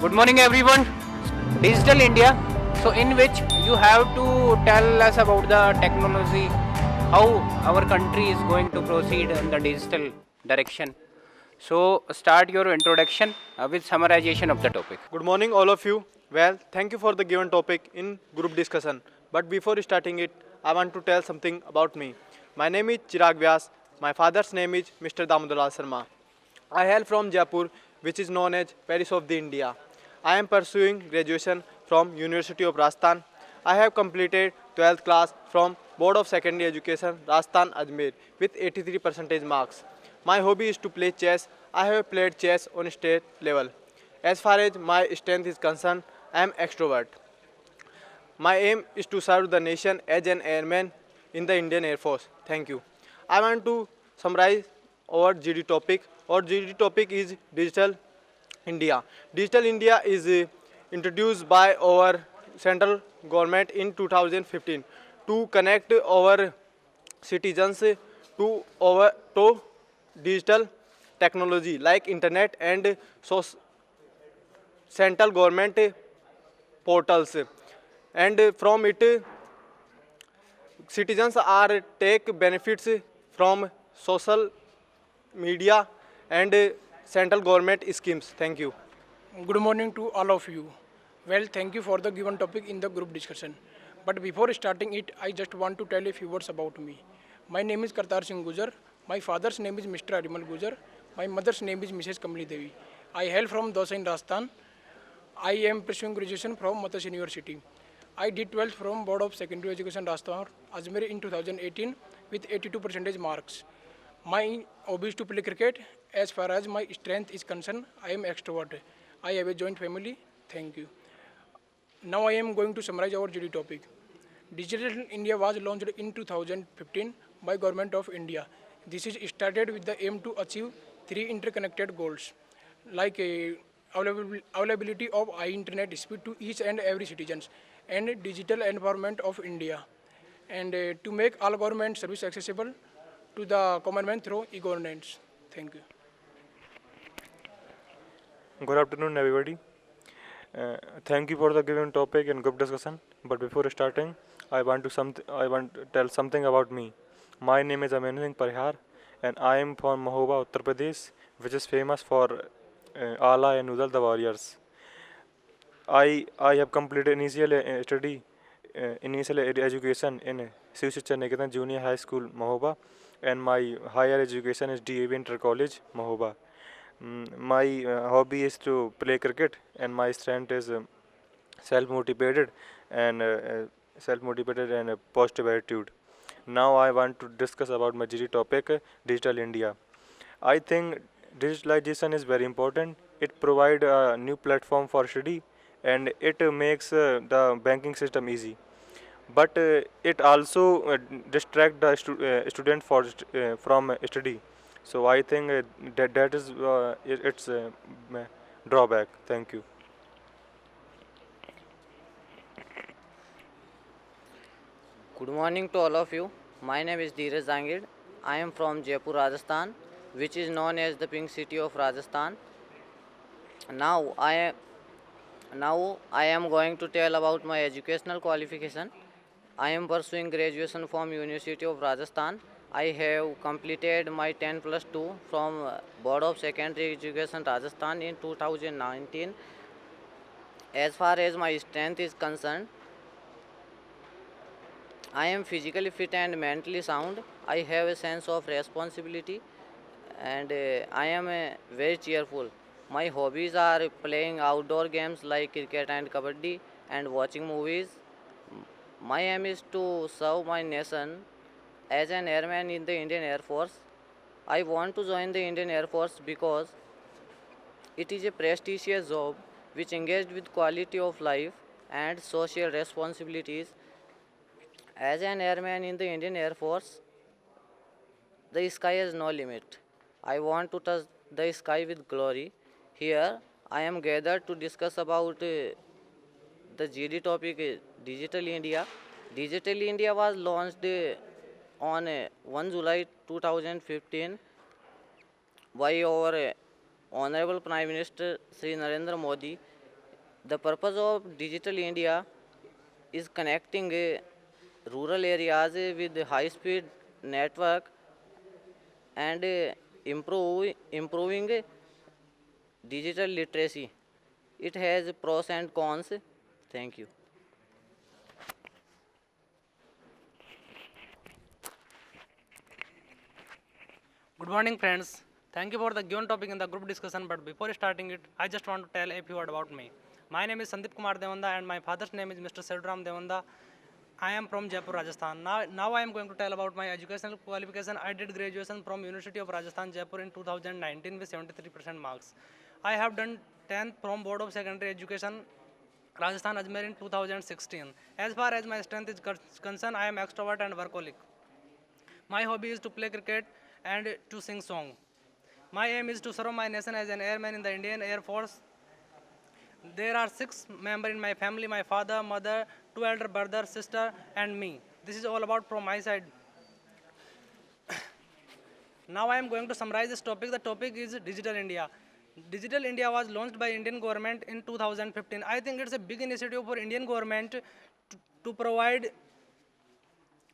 Good morning, everyone. Digital India. So, in which you have to tell us about the technology, how our country is going to proceed in the digital direction. So, start your introduction with summarization of the topic. Good morning, all of you. Well, thank you for the given topic in group discussion. But before starting it, I want to tell something about me. My name is Chirag Vyas. My father's name is Mr. Damodar Sharma. I hail from Jaipur, which is known as Paris of the India. I am pursuing graduation from University of Rajasthan. I have completed 12th class from Board of Secondary Education, Rajasthan Ajmer with 83 percentage marks. My hobby is to play chess. I have played chess on state level. As far as my strength is concerned, I am extrovert. My aim is to serve the nation as an airman in the Indian Air Force. Thank you. I want to summarize our GD topic. Our GD topic is Digital India. Digital India is introduced by our central government in 2015 to connect our citizens to digital technology like internet and central government portals, and from it citizens are take benefits from social media and central government schemes. Thank you. Good morning to all of you. Well, thank you for the given topic in the group discussion. But before starting it, I just want to tell a few words about me. My name is Kartar Singh Gujar. My father's name is Mr. Arimal Gujar. My mother's name is Mrs. Kamli Devi. I hail from Dosa in Rajasthan. I am pursuing graduation from Matas University. I did 12th from Board of Secondary Education Rajasthan, Ajmer in 2018 with 82 percentage marks. My hobby is to play cricket. As far as my strength is concerned, I am extrovert. I have a joint family. Thank you. Now I am going to summarize our GD topic. Digital India was launched in 2015 by Government of India. This is started with the aim to achieve three interconnected goals, like availability of high internet speed to each and every citizens, and digital empowerment of India, and to make all government service accessible to the common man through e-governance. Thank you. Good afternoon, everybody. Thank you for the given topic and group discussion. But before starting, I want to tell something about me. My name is Amin Singh Parihar, and I am from Mahoba, Uttar Pradesh, which is famous for Ala and Udal the warriors. I have completed initial education in Shiv Shiksha Niketan Junior High School, Mahoba, and my higher education is DAV Inter College, Mahoba. My hobby is to play cricket, and my strength is self-motivated and self-motivated and positive attitude. Now I want to discuss about my GD topic, Digital India. I think digitalization is very important. It provides a new platform for study, and it makes the banking system easy. But it also distract the student from study. So I think that is its drawback. Thank you. Good morning to all of you. My name is Dheeraj Zangid. I am from Jaipur, Rajasthan, which is known as the Pink City of Rajasthan. Now I am going to tell about my educational qualification. I am pursuing graduation from University of Rajasthan. I have completed my 10 plus 2 from Board of Secondary Education Rajasthan in 2019. As far as my strength is concerned, I am physically fit and mentally sound. I have a sense of responsibility, and I am very cheerful. My hobbies are playing outdoor games like cricket and kabaddi and watching movies. My aim is to serve my nation as an airman in the Indian Air Force. I want to join the Indian Air Force because it is a prestigious job which engaged with quality of life and social responsibilities. As an airman in the Indian Air Force, the sky has no limit. I want to touch the sky with glory. Here, I am gathered to discuss about the GD topic, Digital India. Digital India was launched on 1 July 2015 by our Honorable Prime Minister Sri Narendra Modi. The purpose of Digital India is connecting rural areas with high-speed network and improving digital literacy. It has pros and cons. Thank you. Good morning, friends. Thank you for the given topic in the group discussion. But before starting it, I just want to tell a few words about me. My name is Sandeep Kumar Devanda, and my father's name is Mr. Sedram Devanda. I am from Jaipur, Rajasthan. Now I am going to tell about my educational qualification. I did graduation from University of Rajasthan, Jaipur in 2019 with 73% marks. I have done 10th from Board of Secondary Education, Rajasthan Ajmer in 2016. As far as my strength is concerned, I am extrovert and workaholic. My hobby is to play cricket and to sing song. My aim is to serve my nation as an airman in the Indian Air Force. There are 6 members in my family: my father, mother, 2 elder brother, sister, and me. This is all about from my side. Now I am going to summarize this topic. The topic is Digital India. Digital India was launched by Indian government in 2015. I think it's a big initiative for Indian government to provide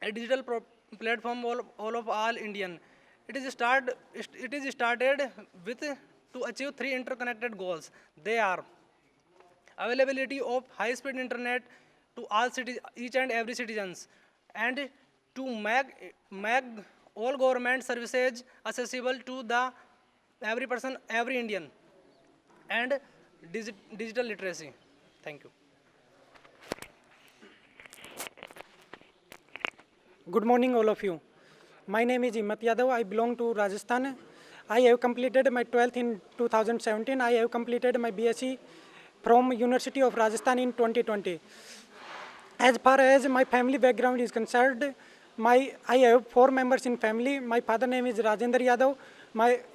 a digital platform all Indian. It is started with to achieve 3 interconnected goals. They are availability of high-speed internet to all each and every citizens, and to make all government services accessible to the every person, every Indian, and digital literacy. Thank you. Good morning, all of you. My name is Himmat Yadav. I belong to Rajasthan. I have completed my 12th in 2017. I have completed my BSc from University of Rajasthan in 2020. As far as my family background is concerned, I have 4 members in family. My father name is Rajendra Yadav.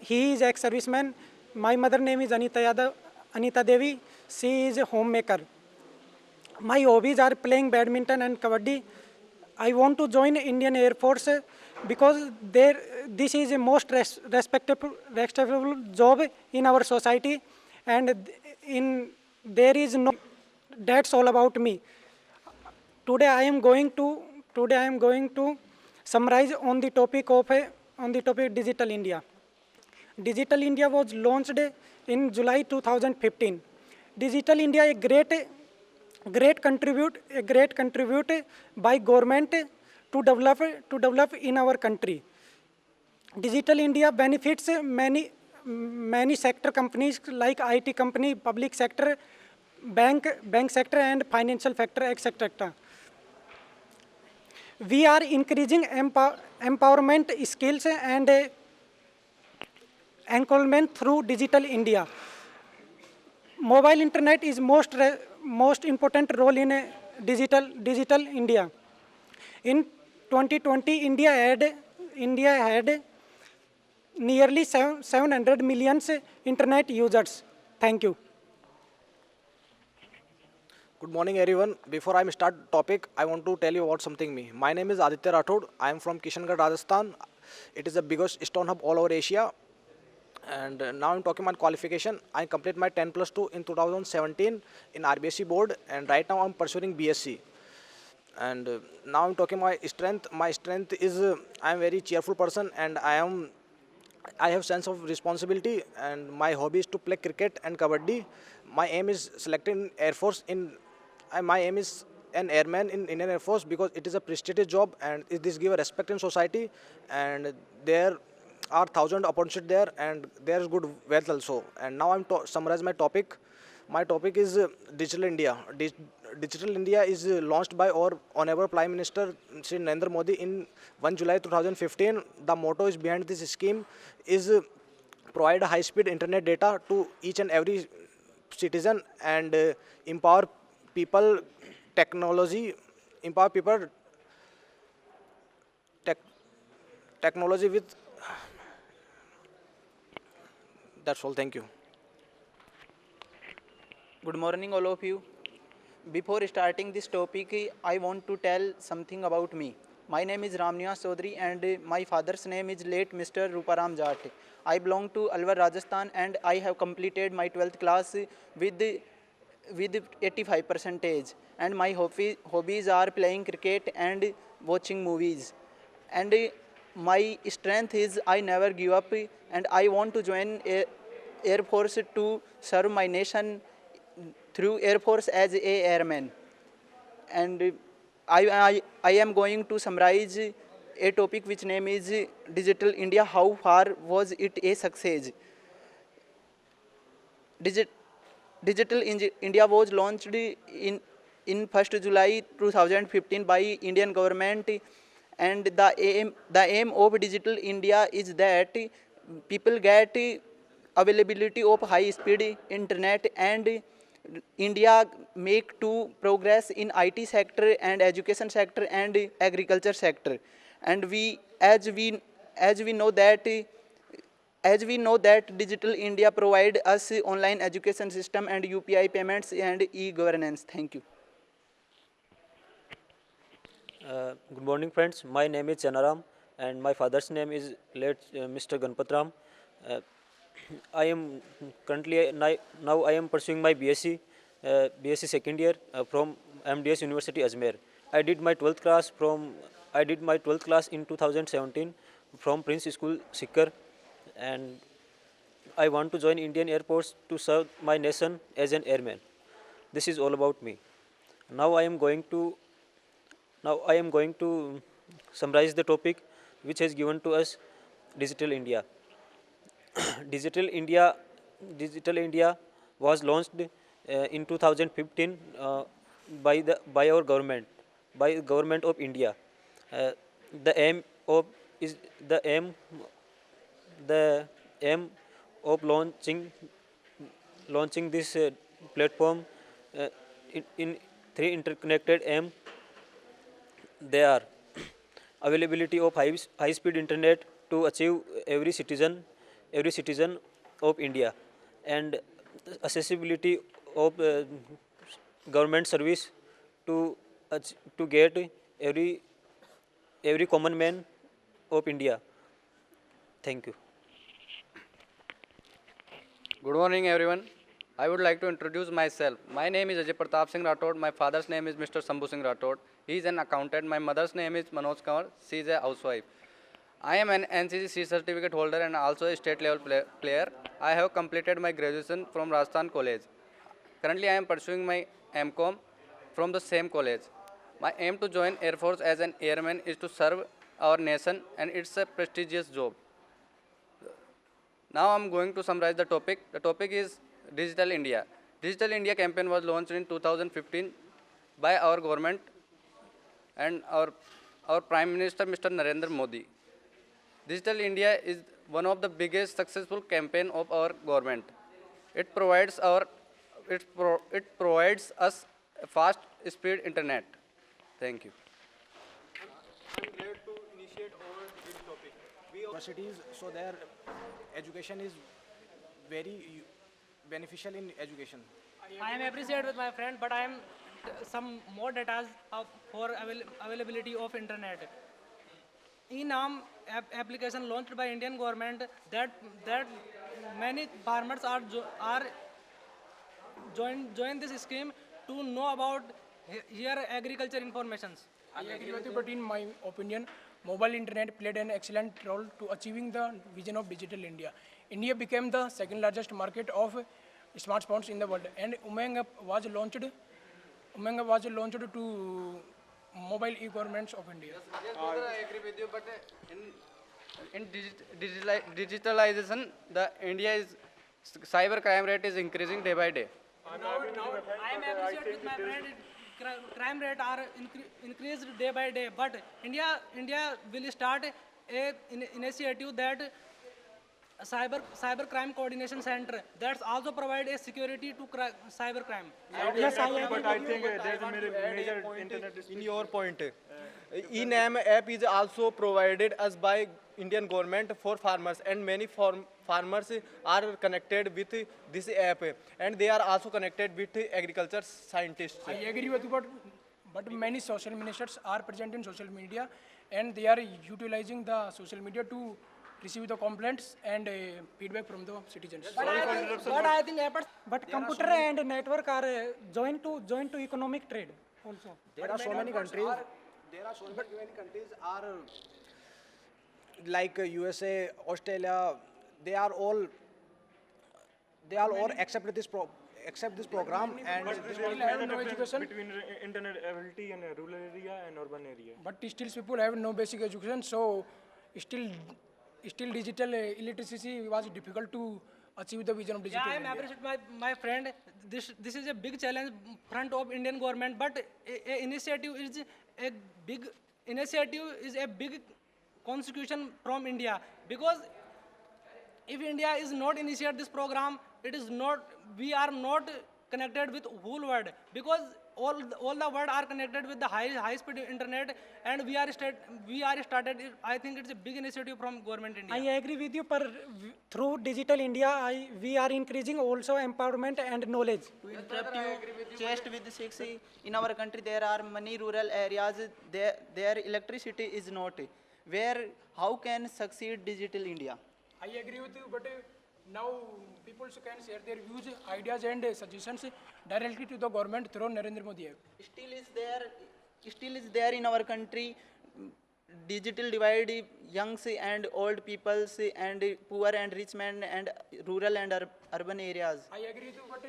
He is ex-serviceman. My mother name is Anita Devi. She is a homemaker. My hobbies are playing badminton and kabaddi. I want to join Indian Air Force because this is a most respectable job in our society, and there is no. That's all about me. Today I am going to summarize on the topic Digital India. Digital India was launched in July 2015. Digital India a great contribute by government to develop in our country. Digital India benefits many sector companies like IT company, public sector, bank sector, and financial sector, etc. We are increasing empowerment skills and enrollment through Digital India. Mobile internet is most important role in digital India. In 2020, India had nearly 700 million internet users. Thank you. Good morning, everyone. Before I start topic, I want to tell you about something me. My name is Aditya Rathod. I am from Kishangarh, Rajasthan. It is the biggest stone hub all over Asia. And now I'm talking about qualification. I completed my 10+2 in 2017 in RBSc board, and right now I'm pursuing BSc. And now I'm talking my strength. My strength is I am very cheerful person, and I have sense of responsibility, and my hobby is to play cricket and kabaddi. My aim is selecting Air Force my aim is an airman in Indian Air Force because it is a prestigious job, and this gives respect in society, and there are 1,000 opportunities there, and there is good wealth also. And now I'm summarize my topic. My topic is Digital India. Digital India is launched by our Honorable Prime Minister Shri Narendra Modi in 1 July 2015. The motto is behind this scheme is provide high-speed internet data to each and every citizen, and empower people technology with. That's all. Thank you. Good morning, all of you. Before starting this topic, I want to tell something about me. My name is Ramniyas Chaudhary, and my father's name is late Mr. Ruparam Jat. I belong to Alwar, Rajasthan, and I have completed my 12th class with with 85 percentage, and my hobbies are playing cricket and watching movies. And my strength is I never give up, and I want to join Air Force to serve my nation through Air Force as a airman. And I am going to summarize a topic which name is Digital India. How far was it a success? Digital India was launched in 1st July 2015 by Indian government, and the aim of Digital India is that people get availability of high speed internet, and India make to progress in IT sector and education sector and agriculture sector. And as we know that Digital India provide us online education system and UPI payments and e-governance. Thank you. Good morning, friends. My name is Chanaram, and my father's name is late Mr. Ganpatram. I am currently now I am pursuing my BSc second year from MDS University Ajmer. I did my 12th class in 2017 from Prince School Sikar, and I want to join Indian Air Force to serve my nation as an airman. This is all about me. Now I am going to summarize the topic which has given to us Digital India. Digital India was launched in 2015 by our government, by the government of India. The aim of launching this platform in three interconnected aims. They are availability of high speed internet to achieve every citizen of India, and accessibility of government service to get every common man of India. Thank you. Good morning, everyone. I would like to introduce myself. My name is Ajay Pratap Singh Rathod. My father's name is Mr. Sambhu Singh Rathod. He is an accountant. My mother's name is Manoj Kanwar. She is a housewife. I am an NCC certificate holder and also a state level player. I have completed my graduation from Rajasthan College. Currently, I am pursuing my MCom from the same college. My aim to join Air Force as an airman is to serve our nation, and it's a prestigious job. Now I am going to summarize the topic. The topic is Digital India. Digital India campaign was launched in 2015 by our government and our Prime Minister Mr. Narendra Modi. Digital India is one of the biggest successful campaign of our government. It provides us a fast speed internet. Thank you. I'm glad to initiate over this topic. We Universities, so their education is very beneficial in education. I am appreciated with my friend, but I am some more data for availability of internet. E-Naam application launched by Indian government that many farmers are join this scheme to know about here agriculture informations. I agree with you, but in my opinion, mobile internet played an excellent role to achieving the vision of Digital India. India became the second largest market of smartphones in the world, and Umang app was launched to mobile e-governments of India. Yes, brother, I agree with you, but in digitalization, the India's cyber crime rate is increasing day by day. I am appreciated with my friend. Crime rate are increased day by day, but India will start a initiative that cyber crime coordination center that's also provide a security to cyber crime. Yes, I agree. but I think there's a major internet in your point. E-Naam app is also provided us by Indian government for farmers, and many farmers are connected with this app, and they are also connected with agriculture scientists. I agree with you, but many social ministers are present in social media, and they are utilizing the social media to receive the complaints and feedback from the citizens. But I think but computer and network are joined to economic trade also. There are so many countries. There are so many countries are like USA, Australia. They are all accept this program and Still have no education, between internet availability in a rural area and urban area. but still people have no basic education, so still digital illiteracy was difficult to achieve the vision of digital Yeah, I am India. appreciate my friend. This is a big challenge front of Indian government, but a initiative is a big constitution from India, because if India is not initiate this program, it is not, we are not connected with whole world, because all the world are connected with the high speed internet, and we are started. I think it's a big initiative from government India. I agree with you, but through Digital India, we are increasing also empowerment and knowledge. To interrupt you, just with 6, in our country there are many rural areas, their electricity is not. Where, how can succeed Digital India? I agree with you, but now people can share their views, ideas and suggestions directly to the government through Narendra Modi app. Still is there in our country digital divide, youngs and old peoples and poor and rich men and rural and urban areas. I agree with you, but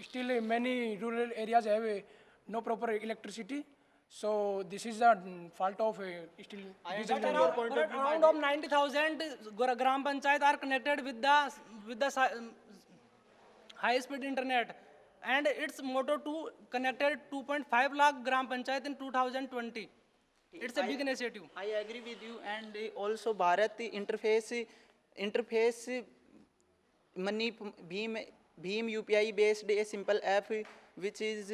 still many rural areas have no proper electricity. So this is the fault of still digital India. Around of 90,000 gram panchayat are connected with the high speed internet, and its motto to connected 2.5 lakh gram panchayat in 2020. It's a big initiative. I agree with you, and also Bharat interface money Bheem UPI based a simple app which is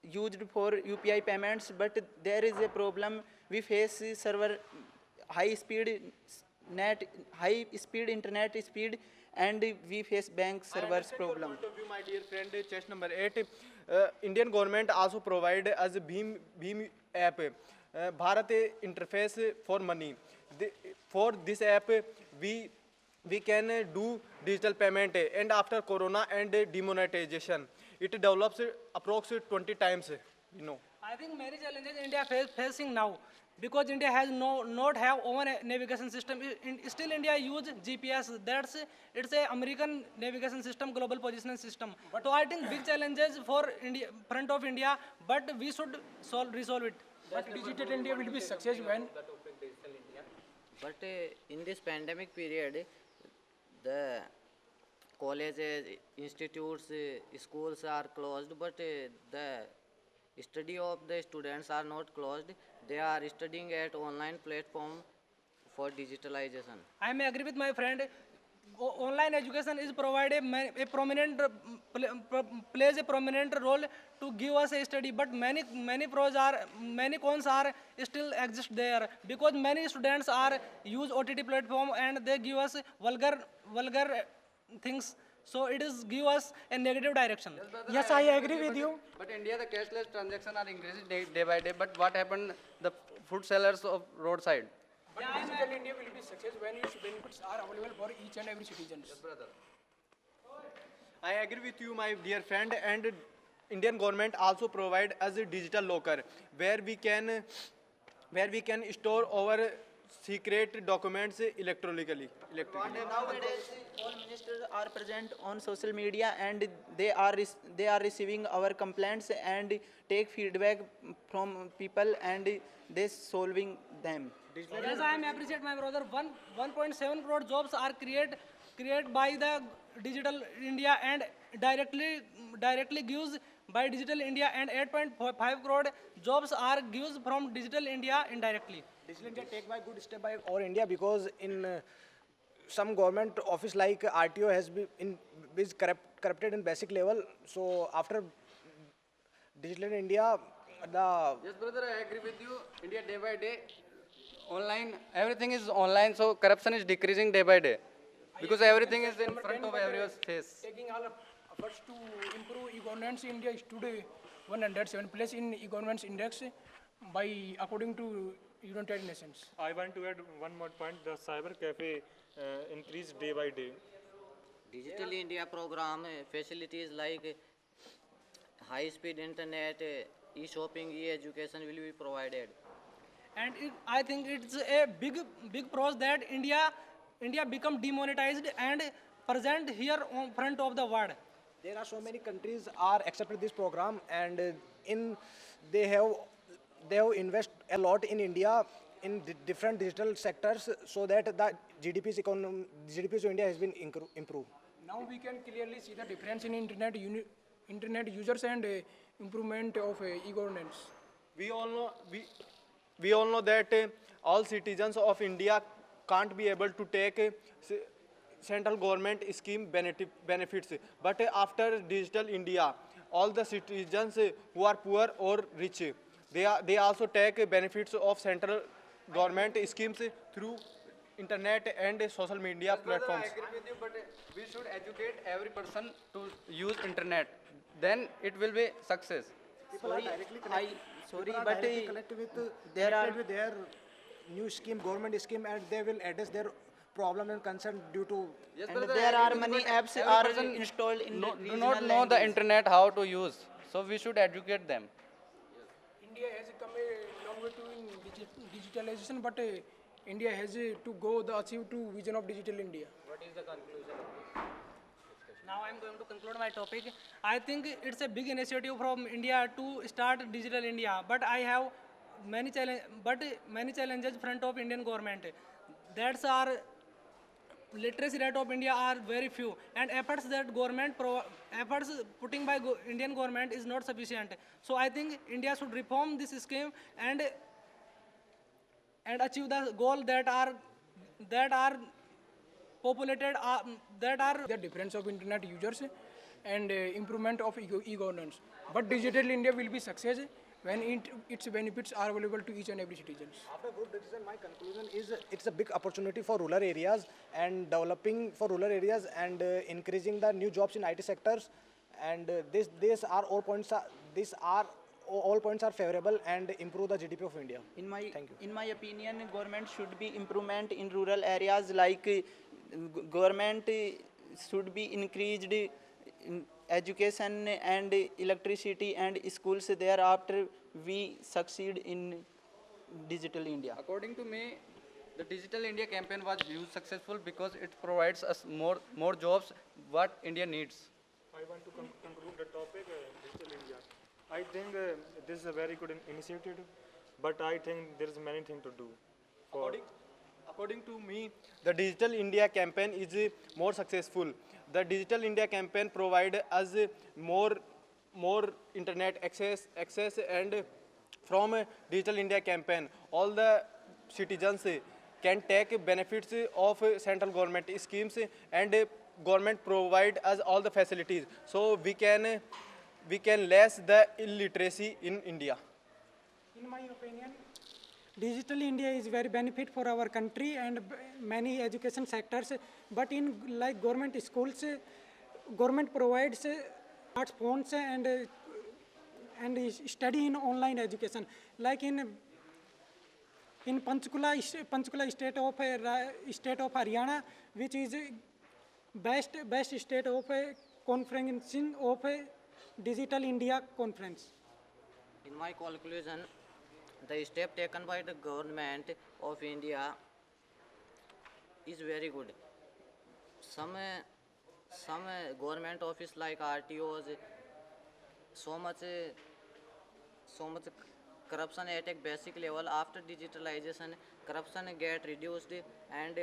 used for UPI payments, but there is a problem. We face server high speed internet speed, and we face bank servers problem. Point of view, my dear friend, chest number 8. Indian government also provide as a Bheem app, Bharat interface for money. For this app, we can do digital payment, and after Corona and demonetization, it develops approximately 20 times. I think many challenges India facing now, because India has not have own navigation system. Still India use GPS. It's a American navigation system, global positioning system. So I think big challenges for India, front of India, but we should resolve it. But digital India will be success when But in this pandemic period, the colleges, institutes, schools are closed, but the study of the students are not closed. They are studying at online platform for digitalization. I may agree with my friend. Online education is provided plays a prominent role to give us a study, but many cons are still exist there, because many students are use OTT platform and they give us vulgar things. So it is give us a negative direction. Yes, I agree with you. But India, the cashless transactions are increasing day by day. But what happened? The food sellers of roadside. but digital India will be success when its benefits are available for each and every citizen. I agree with you, my dear friend, and Indian government also provide as a digital locker where we can store our secret documents electronically. Nowadays, all ministers are present on social media, and they are receiving our complaints and take feedback from people, and they solving them. Yes, I am appreciate my brother. 1.7 crore jobs are created by the Digital India, and directly gives by Digital India, and 8.5 crore jobs are gives from Digital India indirectly. Digital India take by good step by all India, because in some government office like RTO has been corrupted in basic level. So after Digital India, Yes, brother, I agree with you. India day by day, online, everything is online, so corruption is decreasing day by day. Because everything is in front of everyone's face. Taking all efforts to improve e-governance, India stood 107th place in e-governance index by according to United Nations. I want to add one more point. The cyber cafe increase day by day. Digital India program facilities like high-speed internet, e-shopping, e-education will be provided. And I think it's a big pros that India become demonetized and present here on front of the world. There are so many countries are accepted this program, and in they have they have invest a lot in India in different digital sectors, so that the GDP of India has been improved. Now we can clearly see the difference in internet users and improvement of e-governance. We all know we all know that all citizens of India can't be able to take central government scheme benefits, but after digital India, all the citizens who are poor or rich, they also take benefits of central government schemes through internet and social media platforms. I agree with you, but we should educate every person to use internet. Then it will be success. People are directly connected with their new scheme, government scheme, and they will address their problem and concern due to. Yes, And brother, there I are agree, many but apps every are person installed in do regional not know the language. internet how to use. So we should educate them. India has come a long way to in digitalization, but India has to go the achieve to vision of digital India. Now I'm going to conclude my topic. I think it's a big initiative from India to start digital India, but I have many challenges front of Indian government. That's our literacy rate of India are very few, and efforts that efforts putting by Indian government is not sufficient. So I think India should reform this scheme and achieve the goal that are populated that are The difference of internet users and improvement of e-governance. But digital India will be success when its benefits are available to each and every citizen. After group decision, my conclusion is it's a big opportunity for rural areas and developing for rural areas and increasing the new jobs in IT sectors. And these are all points. All points are favorable and improve the GDP of India. In my opinion, government should be improvement in rural areas, like government should be increased in education and electricity and schools. Thereafter, we succeed in digital India. According to me, the Digital India campaign was huge successful because it provides us more jobs what India needs. I want to conclude the topic Digital India. I think this is a very good initiative, but I think there is many things to do. According to me, the Digital India campaign is more successful. The Digital India campaign provide us more internet access, and from Digital India campaign, all the citizens can take benefits of central government schemes, and government provide us all the facilities. So we can less the illiteracy in India. In my opinion, digital India is very benefit for our country and many education sectors. But in like government schools, government provides smartphones and study in online education. Like in Panchkula state of Haryana, which is best state of conferencing of Digital India conference. In my conclusion, the step taken by the government of India is very good. Some government office like RTOs, so much corruption at a basic level. After digitalization, corruption get reduced and